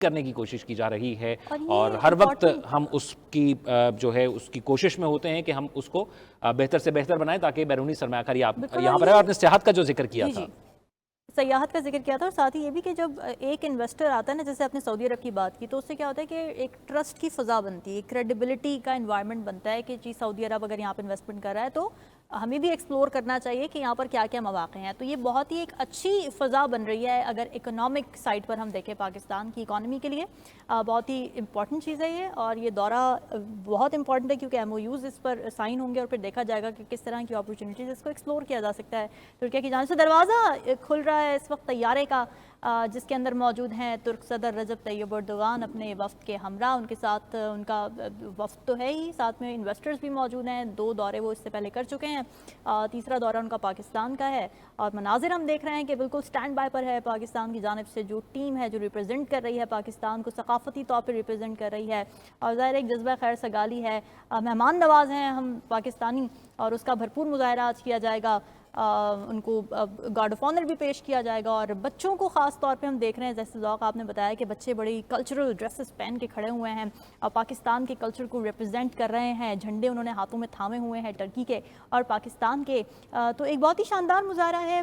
کرنے کی کوشش کی جا رہی ہے اور ہر وقت ہم اس کی جو ہے اس کی کوشش میں ہوتے ہیں کہ ہم اس کو بہتر سے بہتر بنائیں تاکہ بیرونی سرمایہ کاری یہاں پر ہے. آپ نے سیاحت کا جو ذکر کیا تھا, سیاحت کا ذکر کیا تھا, اور ساتھ ہی یہ بھی کہ جب ایک انویسٹر آتا ہے نا, جیسے آپ نے سعودی عرب کی بات کی, تو اس سے کیا ہوتا ہے کہ ایک ٹرسٹ کی فضا بنتی ہے, کریڈیبلٹی کا انوائرمنٹ بنتا ہے کہ جی سعودی عرب اگر یہاں پہ انویسٹمنٹ کر رہا ہے تو ہمیں بھی ایکسپلور کرنا چاہیے کہ یہاں پر کیا کیا مواقع ہیں. تو یہ بہت ہی ایک اچھی فضا بن رہی ہے اگر اکنامک سائڈ پر ہم دیکھیں پاکستان کی اکانومی کے لیے. بہت ہی امپورٹنٹ چیز ہے یہ, اور یہ دورہ بہت امپورٹنٹ ہے کیونکہ ایم او یوز اس پر سائن ہوں گے اور پھر دیکھا جائے گا کہ کس طرح کی اپرچونیٹیز اس کو ایکسپلور کیا جا سکتا ہے. ترکیہ کی جانب سے دروازہ کھل رہا ہے اس وقت طیارے کا, جس کے اندر موجود ہیں ترک صدر رجب طیب اردوغان اپنے وفد کے ہمراہ. ان کے ساتھ ان کا وفد تو ہے ہی, ساتھ میں انویسٹرز بھی موجود ہیں. 2 دورے وہ اس سے پہلے کر چکے ہیں, تیسرا دورہ ان کا پاکستان کا ہے. اور مناظر ہم دیکھ رہے ہیں کہ بالکل سٹینڈ بائی پر ہے پاکستان کی جانب سے جو ٹیم ہے جو ریپرزینٹ کر رہی ہے پاکستان کو, ثقافتی طور پہ ریپرزینٹ کر رہی ہے, اور ظاہر ایک جذبہ خیر سگالی ہے. مہمان نواز ہیں ہم پاکستانی, اور اس کا بھرپور مظاہرہ آج کیا جائے گا. ان کو گارڈ آف آنر بھی پیش کیا جائے گا, اور بچوں کو خاص طور پہ ہم دیکھ رہے ہیں, جیسے ذوق آپ نے بتایا کہ بچے بڑی کلچرل ڈریسز پہن کے کھڑے ہوئے ہیں اور پاکستان کے کلچر کو ریپرزینٹ کر رہے ہیں. جھنڈے انہوں نے ہاتھوں میں تھامے ہوئے ہیں ٹرکی کے اور پاکستان کے. تو ایک بہت ہی شاندار مظاہرہ ہے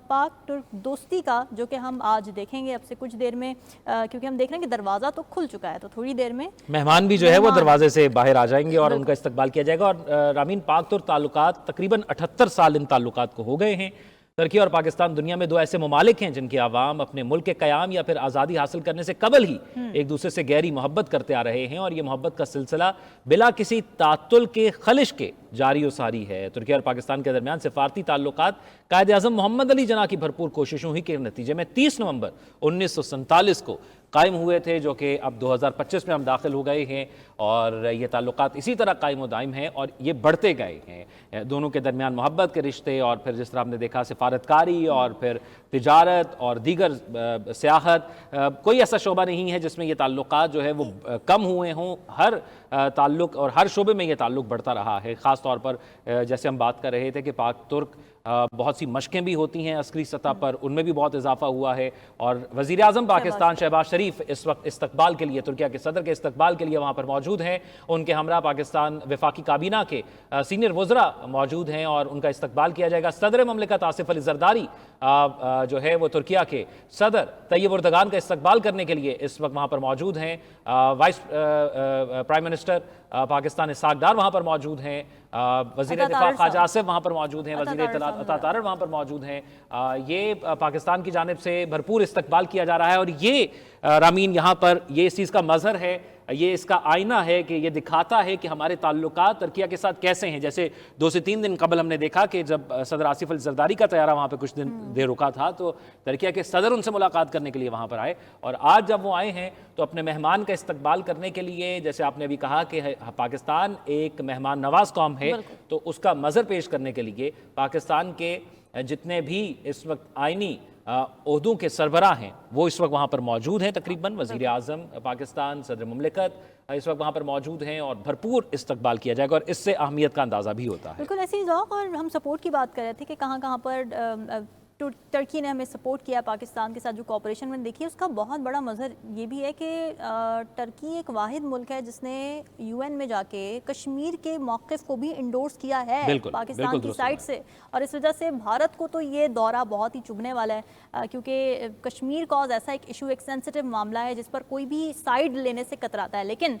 پاک ترک دوستی کا, جو کہ ہم آج دیکھیں گے اب سے کچھ دیر میں, کیونکہ ہم دیکھ رہے ہیں کہ دروازہ تو کھل چکا ہے, تو تھوڑی دیر میں مہمان بھی جو ہے وہ دروازے سے باہر آ جائیں گے اور ان کا استقبال کیا جائے گا. اور رامین, پاک ترک تعلقات تقریباً 78 سال ان تعلقات کو ہو گئے ہیں. ترکی اور پاکستان دنیا میں 2 ایسے ممالک ہیں جن کے عوام اپنے ملک کے قیام یا پھر آزادی حاصل کرنے سے قبل ہی ایک دوسرے سے گہری محبت کرتے آ رہے ہیں, اور یہ محبت کا سلسلہ بلا کسی تعطل کے خلش کے جاری و ساری ہے. ترکی اور پاکستان کے درمیان سفارتی تعلقات قائد اعظم محمد علی جناح کی بھرپور کوششوں ہی کے نتیجے میں 30 نومبر 1947 کو قائم ہوئے تھے, جو کہ اب 2025 میں ہم داخل ہو گئے ہیں, اور یہ تعلقات اسی طرح قائم و دائم ہیں اور یہ بڑھتے گئے ہیں. دونوں کے درمیان محبت کے رشتے, اور پھر جس طرح ہم نے دیکھا سفارتکاری اور پھر تجارت اور دیگر سیاحت, کوئی ایسا شعبہ نہیں ہے جس میں یہ تعلقات جو ہے وہ کم ہوئے ہوں. ہر تعلق اور ہر شعبے میں یہ تعلق بڑھتا رہا ہے. خاص طور پر جیسے ہم بات کر رہے تھے کہ پاک ترک بہت سی مشقیں بھی ہوتی ہیں عسکری سطح پر, ان میں بھی بہت اضافہ ہوا ہے. اور وزیر اعظم پاکستان شہباز شریف اس وقت استقبال کے لیے, ترکیہ کے صدر کے استقبال کے لیے وہاں پر موجود ہیں. ان کے ہمراہ پاکستان وفاقی کابینہ کے سینئر وزراء موجود ہیں اور ان کا استقبال کیا جائے گا. صدر مملکت آصف علی زرداری جو ہے وہ ترکیہ کے صدر طیب اردوغان کا استقبال کرنے کے لیے اس وقت وہاں پر موجود ہیں. Voice prime minister Pakistan Ishaq Dar وہاں پر موجود ہیں. وزیر دفاع خواجہ آصف وہاں پر موجود ہیں. وزیر اطلاعات عطا طارر وہاں پر موجود ہیں. یہ پاکستان کی جانب سے بھرپور استقبال کیا جا رہا ہے, اور یہ رامین یہاں پر یہ اس چیز کا مظہر ہے, یہ اس کا آئینہ ہے کہ یہ دکھاتا ہے کہ ہمارے تعلقات ترکیہ کے ساتھ کیسے ہیں. جیسے 2 سے 3 دن قبل ہم نے دیکھا کہ جب صدر آصف علی زرداری کا طیارہ وہاں پہ کچھ دیر رکا تھا, تو ترکیہ کے صدر ان سے ملاقات کرنے کے لیے وہاں پر آئے, اور آج جب وہ آئے ہیں تو اپنے مہمان کا استقبال کرنے کے لیے, جیسے آپ نے ابھی کہا کہ پاکستان ایک مہمان نواز قوم ہے, تو اس کا مظہر پیش کرنے کے لیے پاکستان کے جتنے بھی اس وقت آئینی عہدوں کے سربراہ ہیں وہ اس وقت وہاں پر موجود ہیں. تقریباً وزیر اعظم پاکستان, صدر مملکت اس وقت وہاں پر موجود ہیں, اور بھرپور استقبال کیا جائے گا, اور اس سے اہمیت کا اندازہ بھی ہوتا ہے. بالکل ایسی ذوق, اور ہم سپورٹ کی بات کر رہے تھے کہ کہاں کہاں پر ترکی نے ہمیں سپورٹ کیا پاکستان کے ساتھ جو کوپریشن میں دیکھی. اس کا بہت بڑا مظہر یہ بھی ہے کہ ترکی ایک واحد ملک ہے جس نے UN میں جا کے کشمیر کے موقف کو بھی انڈورس کیا ہے پاکستان کی سائٹ سے, اور اس وجہ سے بھارت کو تو یہ دورہ بہت ہی چبھنے والا ہے, کیونکہ کشمیر کاز ایسا ایک ایشو, ایک سینسٹیو معاملہ ہے جس پر کوئی بھی سائڈ لینے سے کتراتا ہے. لیکن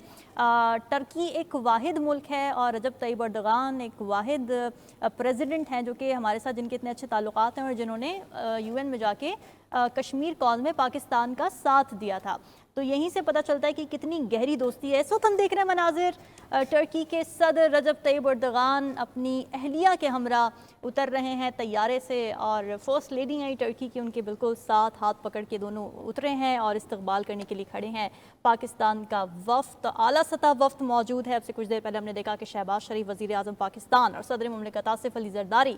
ترکی ایک واحد ملک ہے, اور رجب طیب اردوغان ایک واحد پریزیڈنٹ ہیں جو کہ ہمارے ساتھ جن کے اتنے اچھے تعلقات ہیں, اور جنہوں نے UN میں جا کے کشمیر کاز میں پاکستان کا ساتھ دیا تھا. تو یہیں سے پتہ چلتا ہے کہ کتنی گہری دوستی ہے. اس وقت ہم دیکھ رہے ہیں مناظر, ترکی کے صدر رجب طیب اردوغان اپنی اہلیہ کے ہمراہ اتر رہے ہیں طیارے سے, اور فرسٹ لیڈی ہیں ترکی کی, ان کے بالکل ساتھ ہاتھ پکڑ کے دونوں اترے ہیں اور استقبال کرنے کے لیے کھڑے ہیں. پاکستان کا وفد, اعلیٰ سطح وفد موجود ہے. اب سے کچھ دیر پہلے ہم نے دیکھا کہ شہباز شریف وزیر اعظم پاکستان اور صدر مملکت آصف علی زرداری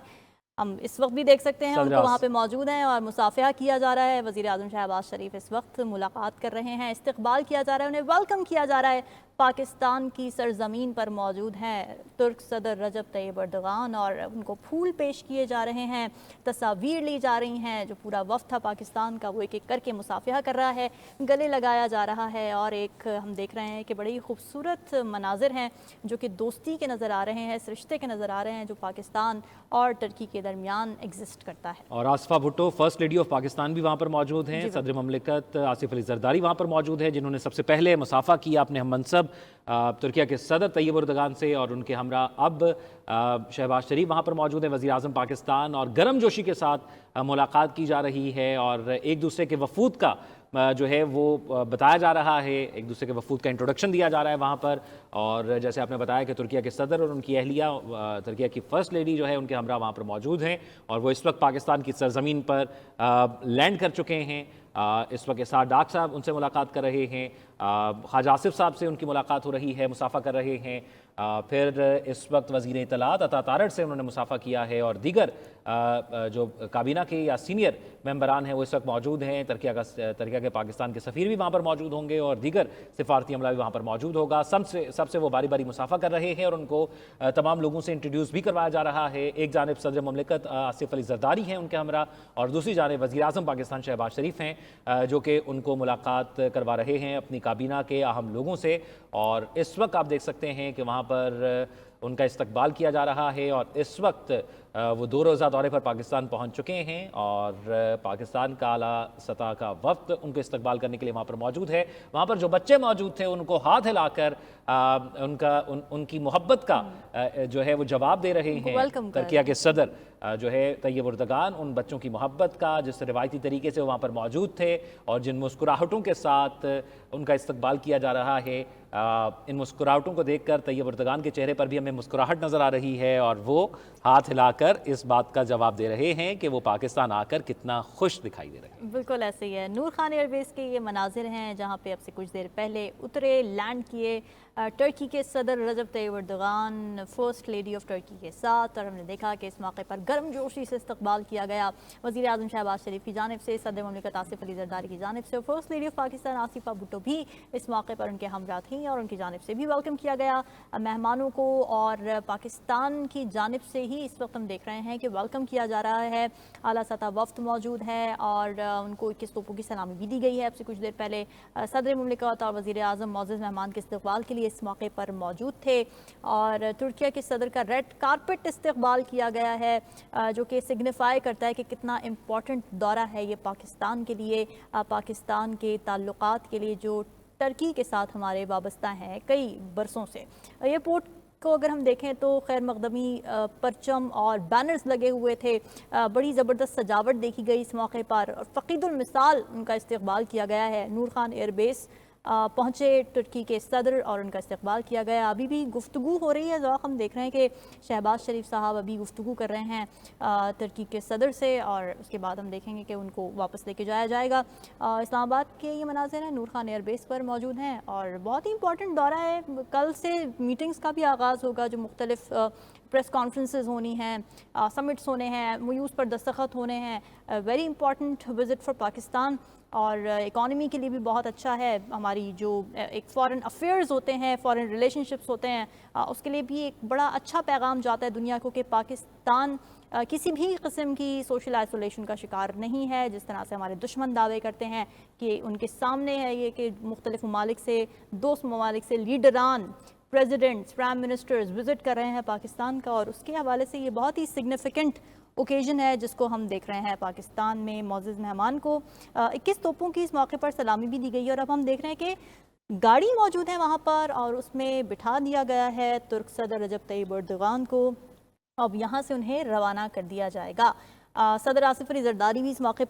ہم اس وقت بھی دیکھ سکتے ہیں ان کو وہاں صدر پہ موجود ہیں اور مصافحہ کیا جا رہا ہے. وزیر اعظم شہباز شریف اس وقت ملاقات کر رہے ہیں, استقبال کیا جا رہا ہے, انہیں ویلکم کیا جا رہا ہے. پاکستان کی سرزمین پر موجود ہیں ترک صدر رجب طیب اردغان اور ان کو پھول پیش کیے جا رہے ہیں, تصاویر لی جا رہی ہیں. جو پورا وفد تھا پاکستان کا وہ ایک ایک کر کے مصافحہ کر رہا ہے, گلے لگایا جا رہا ہے. اور ایک ہم دیکھ رہے ہیں کہ بڑی خوبصورت مناظر ہیں جو کہ دوستی کے نظر آ رہے ہیں, اس رشتے کے نظر آ رہے ہیں جو پاکستان اور ترکی کے درمیان ایگزسٹ کرتا ہے. اور Asifa Bhutto first lady of Pakistan بھی وہاں پر موجود ہیں. صدر مملکت آصف علی زرداری وہاں پر موجود ہیں جنہوں نے سب سے پہلے مصافحہ کیا اپنے ہم منصب ترکیہ کے صدر طیب اردغان سے, اور ان کے ہمراہ اب شہباز شریف وہاں پر موجود ہیں, وزیر اعظم پاکستان, اور گرم جوشی کے ساتھ ملاقات کی جا رہی ہے اور ایک دوسرے کے وفود کا جو ہے وہ بتایا جا رہا ہے, ایک دوسرے کے وفود کا انٹروڈکشن دیا جا رہا ہے وہاں پر. اور جیسے آپ نے بتایا کہ ترکیہ کے صدر اور ان کی اہلیہ ترکیہ کی فرسٹ لیڈی جو ہے ان کے ہمراہ وہاں پر موجود ہیں, اور وہ اس وقت پاکستان کی سرزمین پر لینڈ کر چکے ہیں. اس وقت اسحاق ڈاک صاحب ان سے ملاقات کر رہے ہیں, خواجہ آصف صاحب سے ان کی ملاقات ہو رہی ہے, مصافحہ کر رہے ہیں. پھر اس وقت وزیر اطلاعات عطا تارڑ سے انہوں نے مصافحہ کیا ہے, اور دیگر جو کابینہ کے یا سینئر ممبران ہیں وہ اس وقت موجود ہیں. ترکیہ کے پاکستان کے سفیر بھی وہاں پر موجود ہوں گے اور دیگر سفارتی عملہ بھی وہاں پر موجود ہوگا. سب سے وہ باری باری مصافحہ کر رہے ہیں اور ان کو تمام لوگوں سے انٹروڈیوس بھی کروایا جا رہا ہے. ایک جانب صدر مملکت آصف علی زرداری ہیں ان کے ہمراہ, اور دوسری جانب وزیر اعظم پاکستان شہباز شریف ہیں جو کہ ان کو ملاقات کروا رہے ہیں اپنی کابینہ کے اہم لوگوں سے. اور اس وقت آپ دیکھ سکتے ہیں کہ وہاں پر ان کا استقبال کیا جا رہا ہے, اور اس وقت وہ 2 روزہ دورے پر پاکستان پہنچ چکے ہیں, اور پاکستان کا اعلیٰ سطح کا وفد ان کو استقبال کرنے کے لیے وہاں پر موجود ہے. وہاں پر جو بچے موجود تھے ان کو ہاتھ ہلا کر ان کی محبت کا جو ہے وہ جواب دے رہے ہیں. ترکیہ کے صدر جو ہے طیب اردغان ان بچوں کی محبت کا, جس روایتی طریقے سے وہاں پر موجود تھے اور جن مسکراہٹوں کے ساتھ ان کا استقبال کیا جا رہا ہے, ان مسکراہٹوں کو دیکھ کر طیب اردغان کے چہرے پر بھی ہمیں مسکراہٹ نظر آ رہی ہے, اور وہ ہاتھ ہلا کر اس بات کا جواب دے رہے ہیں کہ وہ پاکستان آ کر کتنا خوش دکھائی دے رہے ہیں. بالکل ایسے ہی ہے. نور خان ایئر بیس کے یہ مناظر ہیں جہاں پہ اب سے کچھ دیر پہلے اترے, لینڈ کیے ترکی کے صدر رجب طیب اردغان فرسٹ لیڈی آف ترکی کے ساتھ, اور ہم نے دیکھا کہ اس موقع پر گرم جوشی سے استقبال کیا گیا وزیر اعظم شہباز شریف کی جانب سے, صدر مملکت آصف علی زرداری کی جانب سے, اور first lady of Pakistan Asifa Bhutto بھی اس موقع پر ان کے ہمراہ تھیں اور ان کی جانب سے بھی ویلکم کیا گیا مہمانوں کو. اور پاکستان کی جانب سے ہی اس وقت ہم دیکھ رہے ہیں کہ ویلکم کیا جا رہا ہے, اعلیٰ سطح وفد موجود ہے اور ان کو 21 توپوں کی سلامی بھی دی گئی ہے. اب سے کچھ دیر پہلے صدر مملکت اور وزیر اعظم معزز مہمان کے استقبال کے لیے اس موقع پر موجود تھے, اور ترکیہ کے صدر کا ریڈ کارپٹ استقبال کیا گیا ہے جو کہ سگنیفائی کرتا ہے کہ کتنا امپورٹنٹ دورہ ہے یہ پاکستان کے لیے, پاکستان کے تعلقات کے لیے جو ترکی کے ساتھ ہمارے وابستہ ہیں کئی برسوں سے. ایئرپورٹ کو اگر ہم دیکھیں تو خیر مقدمی پرچم اور بینرز لگے ہوئے تھے, بڑی زبردست سجاوٹ دیکھی گئی اس موقع پر, اور فقید المثال ان کا استقبال کیا گیا ہے. نور خان ایئر بیس پہنچے ترکی کے صدر اور ان کا استقبال کیا گیا. ابھی بھی گفتگو ہو رہی ہے, ذوق ہم دیکھ رہے ہیں کہ شہباز شریف صاحب ابھی گفتگو کر رہے ہیں ترکی کے صدر سے, اور اس کے بعد ہم دیکھیں گے کہ ان کو واپس لے کے جایا جائے گا. اسلام آباد کے یہ مناظر ہیں, نور خان ایئر بیس پر موجود ہیں, اور بہت ہی امپورٹنٹ دورہ ہے. کل سے میٹنگز کا بھی آغاز ہوگا, جو مختلف پریس کانفرنسز ہونی ہیں, سمٹس ہونے ہیں, میوز پر دستخط ہونے ہیں. Very important visit for Pakistan, اور اکانومی کے لیے بھی بہت اچھا ہے. ہماری جو ایک فارن افیئرز ہوتے ہیں, فارن ریلیشن شپس ہوتے ہیں, اس کے لیے بھی ایک بڑا اچھا پیغام جاتا ہے دنیا کو کہ پاکستان کسی بھی قسم کی سوشل آئسولیشن کا شکار نہیں ہے, جس طرح سے ہمارے دشمن دعوے کرتے ہیں کہ ان کے سامنے ہے یہ کہ مختلف ممالک سے, دوست ممالک سے لیڈران, پریزیڈنٹس, پرائم منسٹرز وزٹ کر رہے ہیں پاکستان کا, اور اس کے حوالے سے یہ بہت ہی سگنیفیکنٹ اوکیزن ہے جس کو ہم دیکھ رہے ہیں. پاکستان میں معزز مہمان کو 21 توپوں کی اس موقع پر سلامی بھی دی گئی ہے, اور اب ہم دیکھ رہے ہیں کہ گاڑی موجود ہے وہاں پر اور اس میں بٹھا دیا گیا ہے ترک صدر رجب طیب اردغان کو. اب یہاں سے انہیں روانہ کر دیا جائے گا. صدر آصف علی زرداری بھی اس موقع پر